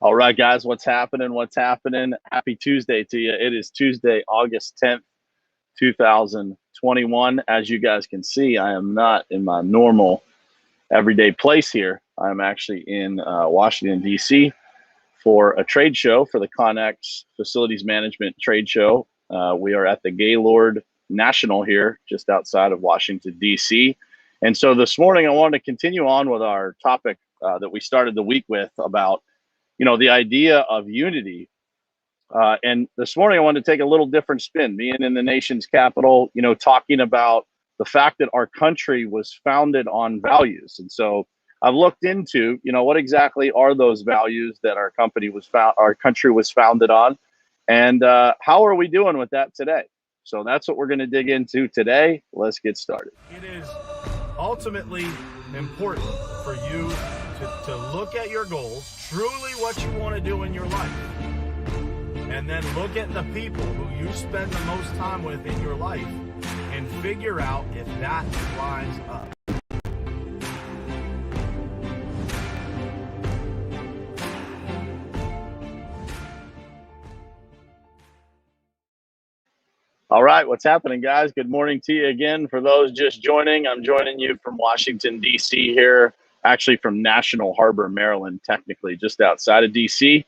All right, guys, what's happening? What's happening? Happy Tuesday to you. It is Tuesday, August 10th, 2021. As you guys can see, I am not in my normal everyday place here. I'm actually in Washington, D.C. for a trade show for the Connex Facilities Management Trade Show. We are at the Gaylord National here, just outside of Washington, D.C. And so this morning, I wanted to continue on with our topic that we started the week with about the idea of unity. And this morning, I wanted to take a little different spin, being in the nation's capital, talking about the fact that our country was founded on values. And so I've looked into, what exactly are those values that our country was founded on, and how are we doing with that today? So that's what we're going to dig into today. Let's get started. It is ultimately important for you to look at your goals, truly what you want to do in your life, and then look at the people who you spend the most time with in your life and figure out if that lines up. All right, what's happening, guys? Good morning to you again. For those just joining, I'm joining you from Washington, D.C. here, actually from National Harbor, Maryland, technically just outside of D.C.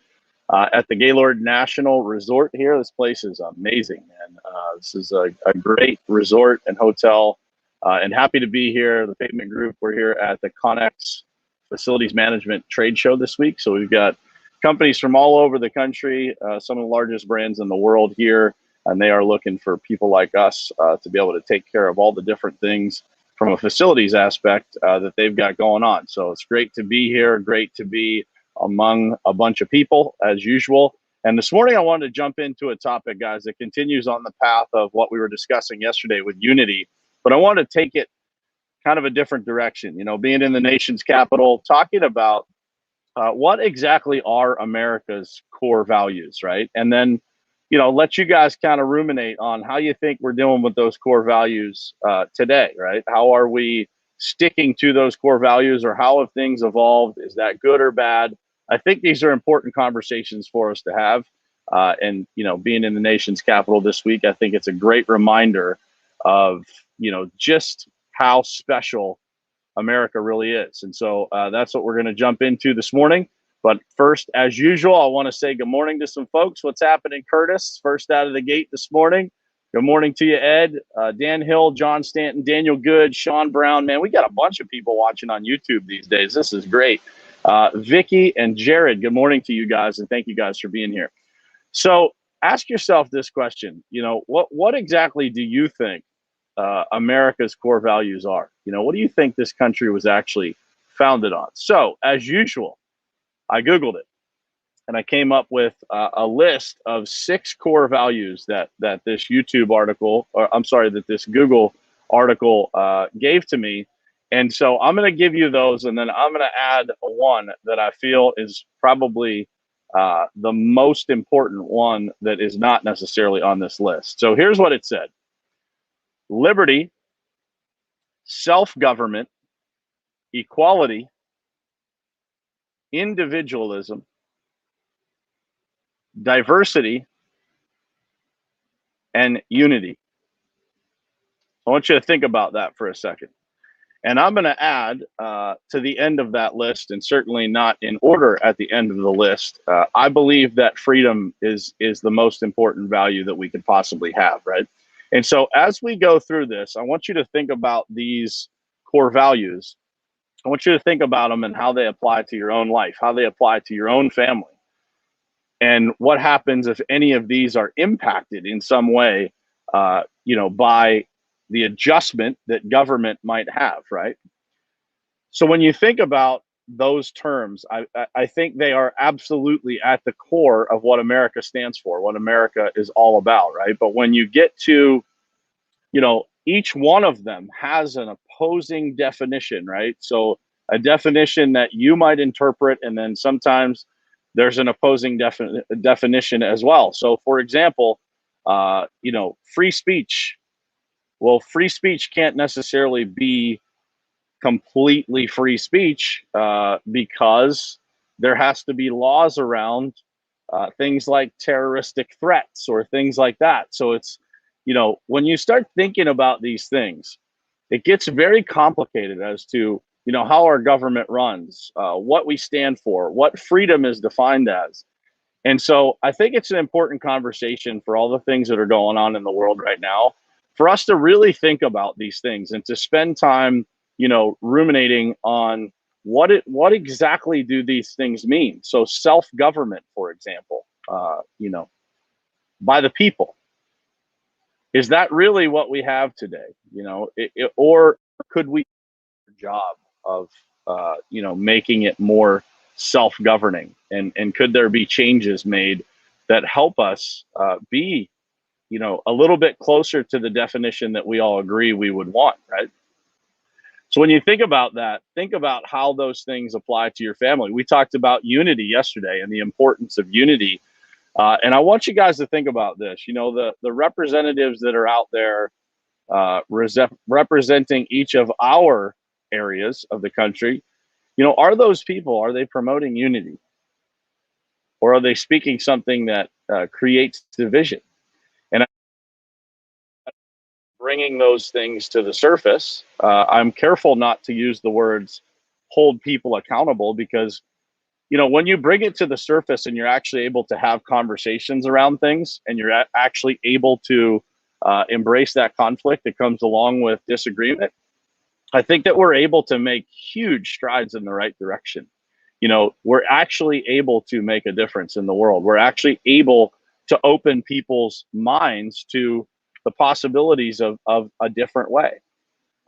At the Gaylord National Resort here. This place is amazing, man. This is a great resort and hotel, and happy to be here. The Pavement Group, we're here at the Connex Facilities Management Trade Show this week. So we've got companies from all over the country, some of the largest brands in the world here, and they are looking for people like us to be able to take care of all the different things from a facilities aspect that they've got going on. So it's great to be here, great to be among a bunch of people as usual. And this morning I wanted to jump into a topic, guys, that continues on the path of what we were discussing yesterday with unity, but I want to take it kind of a different direction, being in the nation's capital, talking about what exactly are America's core values, right? And then let you guys kind of ruminate on how you think we're dealing with those core values today, right? How are we sticking to those core values, or how have things evolved? Is that good or bad? I think these are important conversations for us to have. And being in the nation's capital this week, I think it's a great reminder of, just how special America really is. And so that's what we're going to jump into this morning. But first, as usual, I want to say good morning to some folks. What's happening, Curtis? First out of the gate this morning. Good morning to you, Ed, Dan Hill, John Stanton, Daniel Good, Sean Brown. Man, we got a bunch of people watching on YouTube these days. This is great. Vicky and Jared, good morning to you guys, and thank you guys for being here. So ask yourself this question. What exactly do you think America's core values are? What do you think this country was actually founded on? So as usual, I Googled it, and I came up with a list of 6 core values that this YouTube article, that this Google article gave to me. And so I'm going to give you those, and then I'm going to add one that I feel is probably the most important one that is not necessarily on this list. So here's what it said: liberty, self-government, equality, individualism, diversity, and unity. I want you to think about that for a second. And I'm going to add to the end of that list, and certainly not in order at the end of the list, I believe that freedom is the most important value that we could possibly have, right? And so as we go through this, I want you to think about these core values. I want you to think about them and how they apply to your own life, how they apply to your own family, and what happens if any of these are impacted in some way, by the adjustment that government might have, right? So when you think about those terms, I think they are absolutely at the core of what America stands for, what America is all about, right? But when you get to, each one of them has an opposing definition, right? So a definition that you might interpret, and then sometimes there's an opposing definition as well. So for example, free speech. Well, free speech can't necessarily be completely free speech because there has to be laws around things like terroristic threats or things like that. So it's, when you start thinking about these things, it gets very complicated as to, how our government runs, what we stand for, what freedom is defined as. And so I think it's an important conversation for all the things that are going on in the world right now, for us to really think about these things and to spend time, ruminating on what exactly do these things mean. So self-government, for example, by the people, is that really what we have today? Or could we do a job of making it more self-governing, and could there be changes made that help us be a little bit closer to the definition that we all agree we would want, right? So when you think about that, think about how those things apply to your family. We talked about unity yesterday and the importance of unity. And I want you guys to think about this. The representatives that are out there representing each of our areas of the country, are those people, are they promoting unity? Or are they speaking something that creates division? And bringing those things to the surface, I'm careful not to use the words hold people accountable, because when you bring it to the surface and you're actually able to have conversations around things, and you're actually able to embrace that conflict that comes along with disagreement, I think that we're able to make huge strides in the right direction. We're actually able to make a difference in the world. We're actually able to open people's minds to the possibilities of a different way.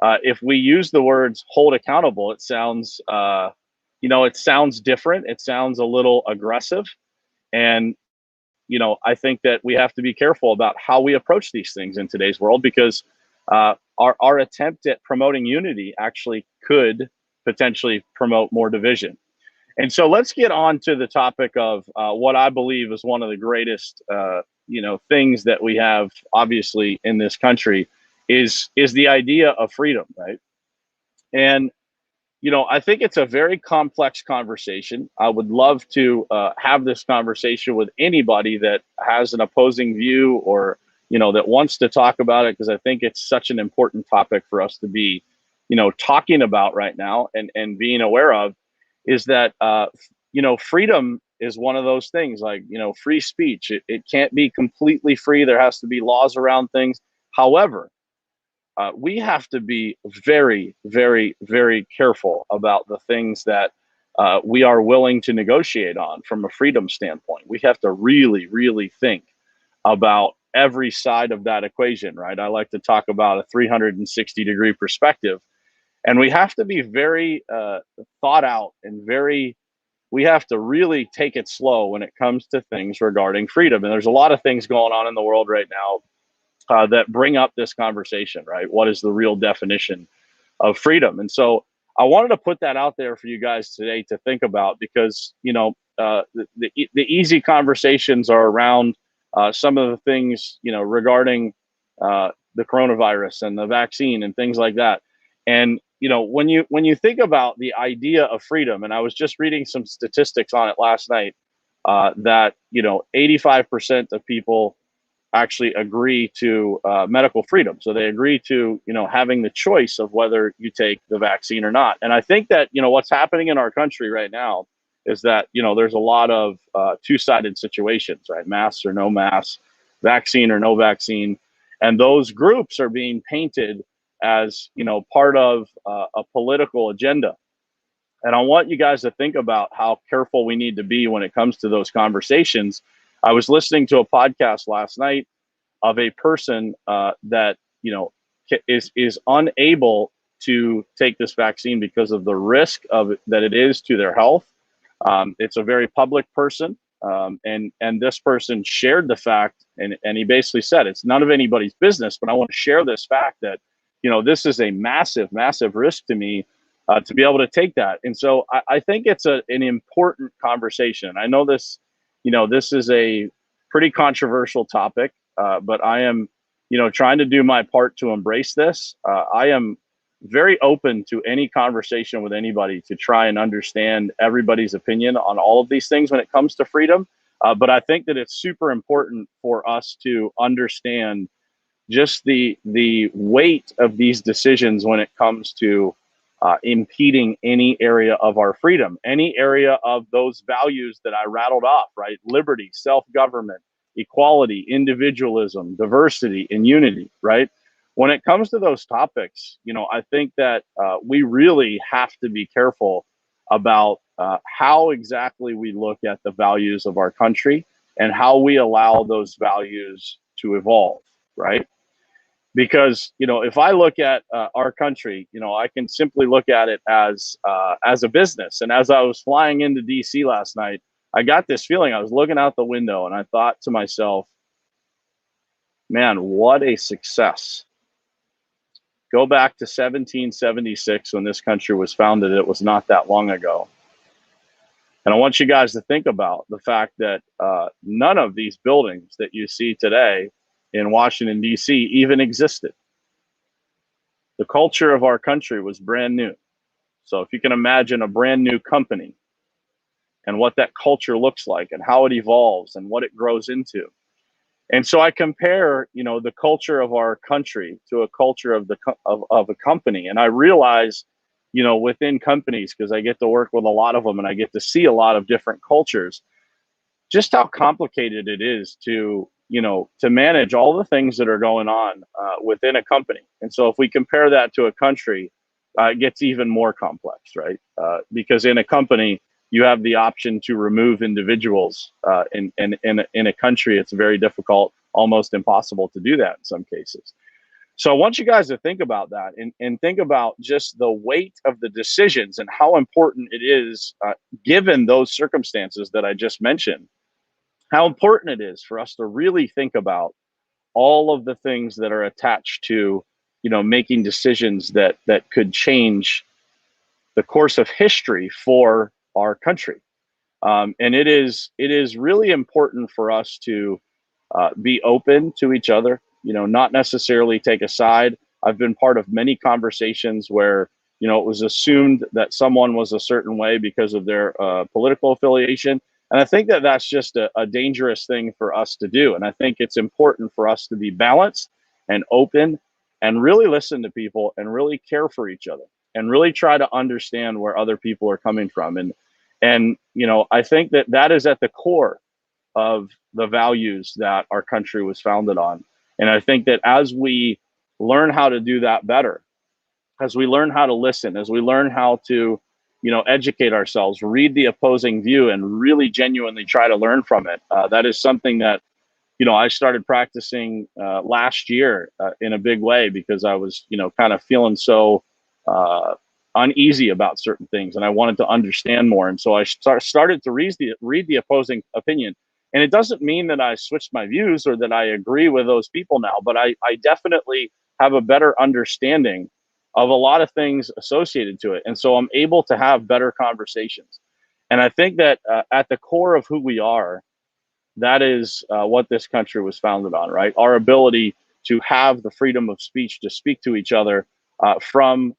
If we use the words hold accountable, it sounds, it sounds different. It sounds a little aggressive. And, I think that we have to be careful about how we approach these things in today's world, because our attempt at promoting unity actually could potentially promote more division. And so let's get on to the topic of what I believe is one of the greatest, things that we have, obviously, in this country, is the idea of freedom, right? And I think it's a very complex conversation. I would love to have this conversation with anybody that has an opposing view, or that wants to talk about it, because I think it's such an important topic for us to be, talking about right now, and being aware of. Is that freedom is one of those things, like free speech. It can't be completely free. There has to be laws around things. However, we have to be very, very, very careful about the things that we are willing to negotiate on from a freedom standpoint. We have to really, really think about every side of that equation, right? I like to talk about a 360-degree perspective. And we have to be very thought out, and we have to really take it slow when it comes to things regarding freedom. And there's a lot of things going on in the world right now that bring up this conversation, right? What is the real definition of freedom? And so I wanted to put that out there for you guys today to think about, because, the easy conversations are around some of the things, regarding the coronavirus and the vaccine and things like that. And when you think about the idea of freedom, and I was just reading some statistics on it last night, that 85% of people actually agree to medical freedom. So they agree to having the choice of whether you take the vaccine or not. And I think that what's happening in our country right now is that there's a lot of two-sided situations, right? Masks or no masks, vaccine or no vaccine, and those groups are being painted as part of a political agenda. And I want you guys to think about how careful we need to be when it comes to those conversations. I was listening to a podcast last night of a person that is unable to take this vaccine because of the risk of that it is to their health. It's a very public person, and this person shared the fact, and he basically said, it's none of anybody's business, but I want to share this fact that this is a massive, massive risk to me to be able to take that. And so I think it's an important conversation. I know this, this is a pretty controversial topic, but I am, trying to do my part to embrace this. I am very open to any conversation with anybody to try and understand everybody's opinion on all of these things when it comes to freedom. But I think that it's super important for us to understand just the weight of these decisions when it comes to impeding any area of our freedom, any area of those values that I rattled off, right? Liberty, self-government, equality, individualism, diversity, and unity, right? When it comes to those topics, I think that we really have to be careful about how exactly we look at the values of our country and how we allow those values to evolve, right? Because if I look at our country, I can simply look at it as a business. And as I was flying into DC last night, I got this feeling. I was looking out the window and I thought to myself, man, what a success. Go back to 1776 when this country was founded. It was not that long ago. And I want you guys to think about the fact that none of these buildings that you see today in Washington, D.C. even existed. The culture of our country was brand new. So if you can imagine a brand new company and what that culture looks like and how it evolves and what it grows into. And so I compare, the culture of our country to a culture of a company. And I realize, within companies, because I get to work with a lot of them and I get to see a lot of different cultures, just how complicated it is to manage all the things that are going on within a company. And so if we compare that to a country, it gets even more complex, right? Because in a company, you have the option to remove individuals. In a country, it's very difficult, almost impossible to do that in some cases. So I want you guys to think about that and think about just the weight of the decisions and how important it is, given those circumstances that I just mentioned, how important it is for us to really think about all of the things that are attached to, making decisions that could change the course of history for our country. And it is really important for us to be open to each other, not necessarily take a side. I've been part of many conversations where, it was assumed that someone was a certain way because of their political affiliation. And I think that that's just a dangerous thing for us to do. And I think it's important for us to be balanced and open and really listen to people and really care for each other and really try to understand where other people are coming from. And I think that is at the core of the values that our country was founded on. And I think that as we learn how to do that better, as we learn how to listen, as we learn how to, educate ourselves, read the opposing view and really genuinely try to learn from it. That is something that, I started practicing last year in a big way because I was, kind of feeling so uneasy about certain things and I wanted to understand more. And so I started to read the opposing opinion. And it doesn't mean that I switched my views or that I agree with those people now, but I definitely have a better understanding of a lot of things associated to it. And so I'm able to have better conversations. And I think that at the core of who we are, that is what this country was founded on, right? Our ability to have the freedom of speech to speak to each other from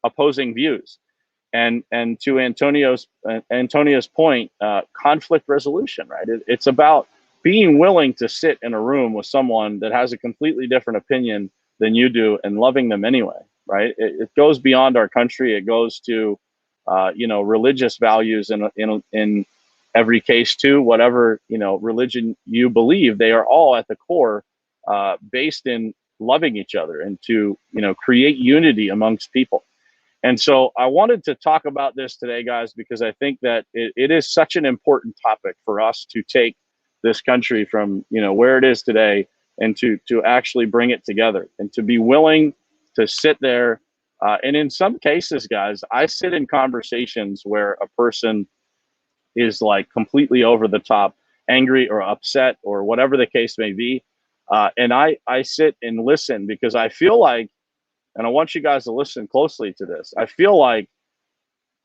opposing views. And to Antonio's point, conflict resolution, right? It's about being willing to sit in a room with someone that has a completely different opinion than you do and loving them anyway, right? It goes beyond our country. It goes to, religious values in every case too, whatever, religion you believe, they are all at the core based in loving each other and to, create unity amongst people. And so I wanted to talk about this today, guys, because I think that it is such an important topic for us to take this country from, where it is today and to actually bring it together and to be willing to sit there. And in some cases, guys, I sit in conversations where a person is like completely over the top, angry or upset or whatever the case may be. And I sit and listen because I feel like, and I want you guys to listen closely to this, I feel like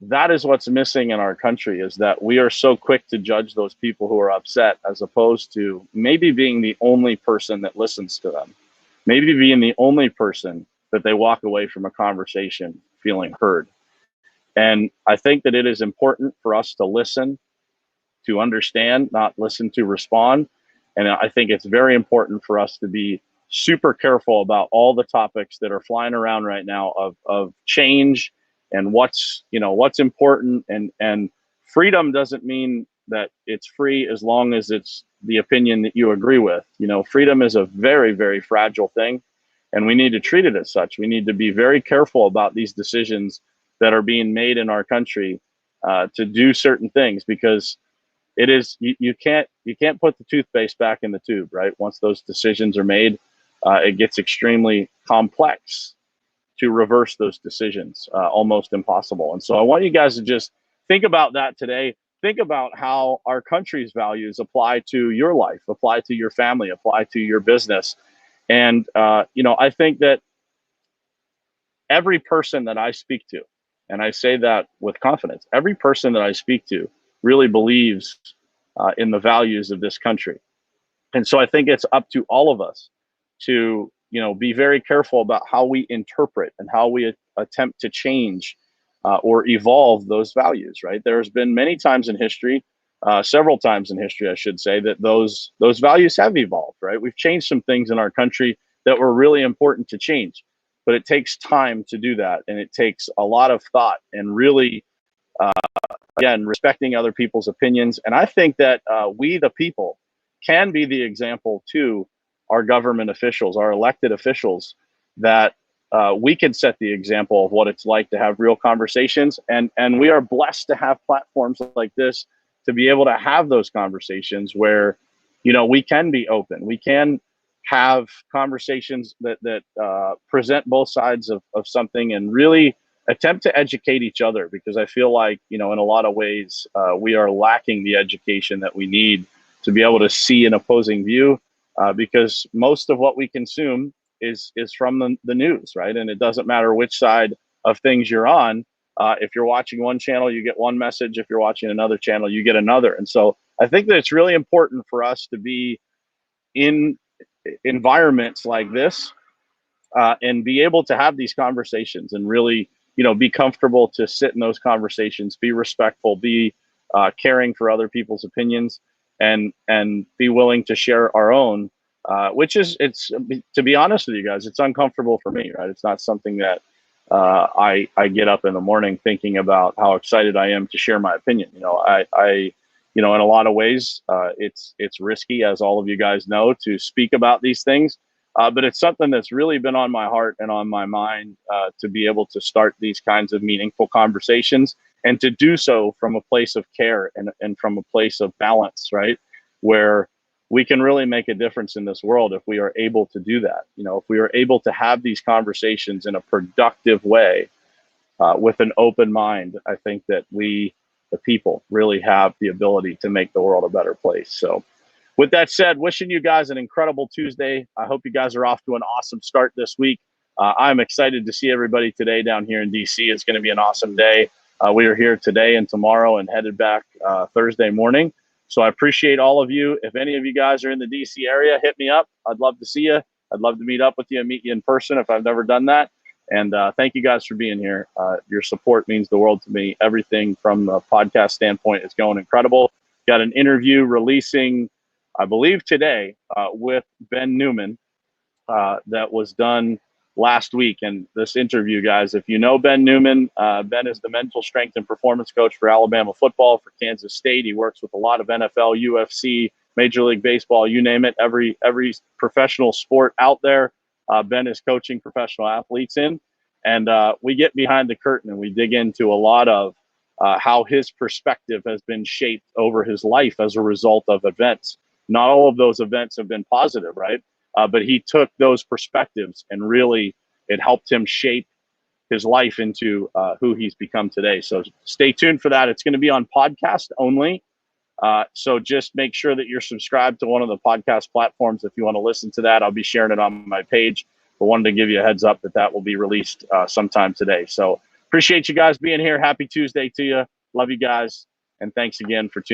that is what's missing in our country, is that we are so quick to judge those people who are upset as opposed to maybe being the only person that listens to them, maybe being the only person that they walk away from a conversation feeling heard. And I think that it is important for us to listen, to understand, not listen to respond. And I think it's very important for us to be super careful about all the topics that are flying around right now of change and what's important. And freedom doesn't mean that it's free as long as it's the opinion that you agree with. Freedom is a very, very fragile thing, and we need to treat it as such. We need to be very careful about these decisions that are being made in our country to do certain things, because it is you can't put the toothpaste back in the tube, right? Once those decisions are made, it gets extremely complex to reverse those decisions, almost impossible. And so I want you guys to just think about that today. Think about how our country's values apply to your life, apply to your family, apply to your business. And I think that every person that I speak to, and I say that with confidence, every person that I speak to really believes in the values of this country. And so I think it's up to all of us to, be very careful about how we interpret and how we attempt to change or evolve those values, right? There's been many times in history, several times in history, I should say, that those values have evolved, right? We've changed some things in our country that were really important to change, but it takes time to do that. And it takes a lot of thought and really, again, respecting other people's opinions. And I think that we, the people, can be the example to our government officials, our elected officials, that we can set the example of what it's like to have real conversations. And we are blessed to have platforms like this to be able to have those conversations where, we can be open. We can have conversations that present both sides of something and really attempt to educate each other, because I feel like, in a lot of ways, we are lacking the education that we need to be able to see an opposing view, because most of what we consume is from the news, right? And it doesn't matter which side of things you're on. If you're watching one channel, you get one message. If you're watching another channel, you get another. And so I think that it's really important for us to be in environments like this and be able to have these conversations and really, be comfortable to sit in those conversations, be respectful, be caring for other people's opinions, and be willing to share our own, which is, to be honest with you guys, it's uncomfortable for me, right? It's not something that I get up in the morning thinking about how excited I am to share my opinion. I in a lot of ways, it's risky, as all of you guys know, to speak about these things. But it's something that's really been on my heart and on my mind to be able to start these kinds of meaningful conversations, and to do so from a place of care and from a place of balance, right? Where we can really make a difference in this world if we are able to do that. If we are able to have these conversations in a productive way with an open mind, I think that we, the people, really have the ability to make the world a better place. So with that said, wishing you guys an incredible Tuesday. I hope you guys are off to an awesome start this week. I'm excited to see everybody today down here in DC. It's going to be an awesome day. We are here today and tomorrow and headed back Thursday morning. So I appreciate all of you. If any of you guys are in the DC area, hit me up. I'd love to see you. I'd love to meet up with you and meet you in person if I've never done that. And thank you guys for being here. Your support means the world to me. Everything from the podcast standpoint is going incredible. Got an interview releasing, I believe today, with Ben Newman that was done last week. And this interview, guys, if you know Ben Newman, Ben is the mental strength and performance coach for Alabama football, for Kansas State. He works with a lot of NFL, UFC, Major League Baseball, you name it, every professional sport out there. Ben is coaching professional athletes in. And we get behind the curtain and we dig into a lot of how his perspective has been shaped over his life as a result of events. Not all of those events have been positive, right? But he took those perspectives and really it helped him shape his life into who he's become today. So stay tuned for that. It's going to be on podcast only. So just make sure that you're subscribed to one of the podcast platforms if you want to listen to that. I'll be sharing it on my page, but wanted to give you a heads up that will be released sometime today. So appreciate you guys being here. Happy Tuesday to you. Love you guys. And thanks again for tuning in.